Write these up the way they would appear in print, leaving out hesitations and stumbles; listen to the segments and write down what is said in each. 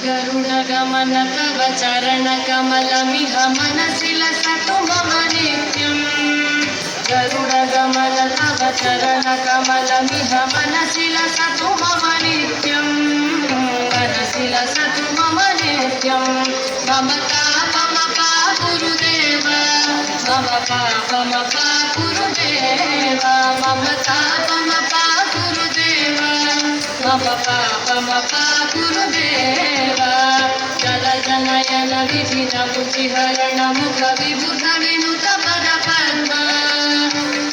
गरुडगमन तव चरणकमलमिह मनसि लसतु मम नित्यम् गरुडगमन तव चरणकमलमिह मनसि लसतु मम नित्यम् मनसि लसतु मम नित्यम् मम पापमपा गुरुदेव मम पापमपा गुरुदेव मम पापमपा गुरुदेव मम पापमपा गुरुदेव जल जनयन विधिन बुद्धिहरण मुख विबुध विनुत पद पद्म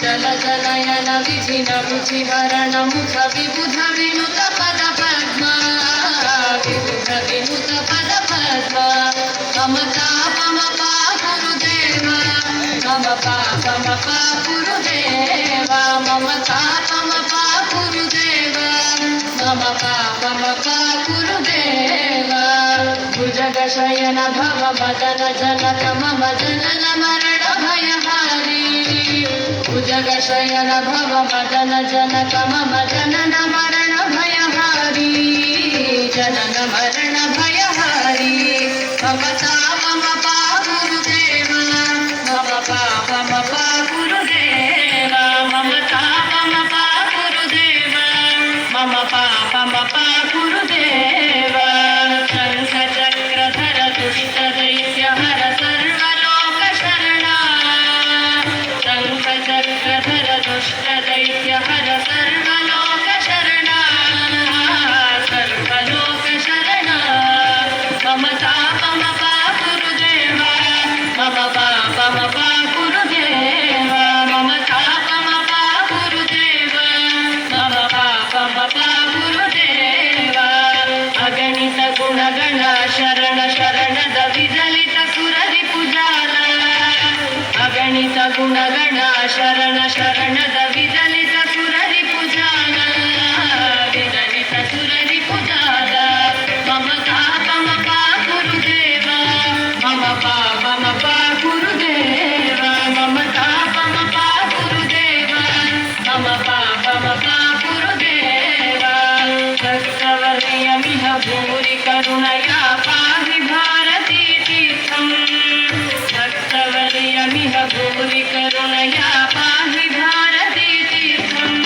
जल जनयन विधिन बुद्धिहरण मुख विबुध विनुत पद पद्म विबुध विनुत पद पद्म मम पापमपा गुरुदेव मम पापमपा गुरुदेव मम पापमपा गुरुदेव मम पापमपा गुरुदेव भुजगशयन भव मदन जनक मम जनन मरण भयहारी भुजगशयन भव मदन जनक मम जनन मरण भयहारी जनन मरण भयहारी मम तापमपा गुरुदेव मम पापमपा गुरुदेव मम तापमपा गुरुदेव मम पापमपा गुरुदेव शङ्खचक्रधर दुष्टदैत्यहर सर्वलोकशरणा शङ्खचक्रधर दुष्टदैत्यहर सर्वलोकशरणा सर्वलोकशरणा मम तापमपा गुरुदेव मम पापमपा गुरुदेव मम तापमपा गुरुदेव मम पापमपा गुरुदेव अगणित गुणगण शरण शरणद विदलित सुरदि पुजाಲ अगणित गुणगण शरण शरणद विदलित सुरदि पुजाಲ विदलित सुरदि पुजाಲ मम पापमपा गुरुदेव मम पापमपा गुरुदेव मम पापमपा गुरुदेव मम पापमपा गुरुदेव भक्तवर्यमिह भूरि करुणया पाहि भारती तीर्थम् भक्तवर्यमिह भूरि करुणया पाहि भारती तीर्थम्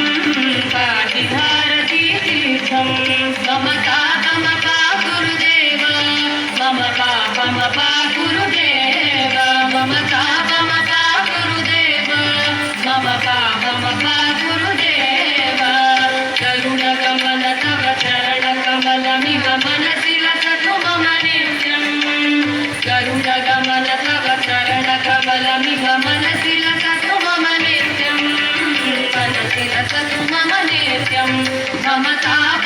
पाहि भारती तीर्थम् मम पापमपा गुरुदेव मम पापमपा गुरुदेव मम पापमपा गुरुदेव मम पापमपा गुरुदेव गरुडगमन तव चरणकमलमिह मनसि लसतु मम नित्यम् गरुडगमन तव चरणकमलमिह मनसि लसतु मम नित्यम् मनसि लसतु मम नित्यम् मम ताप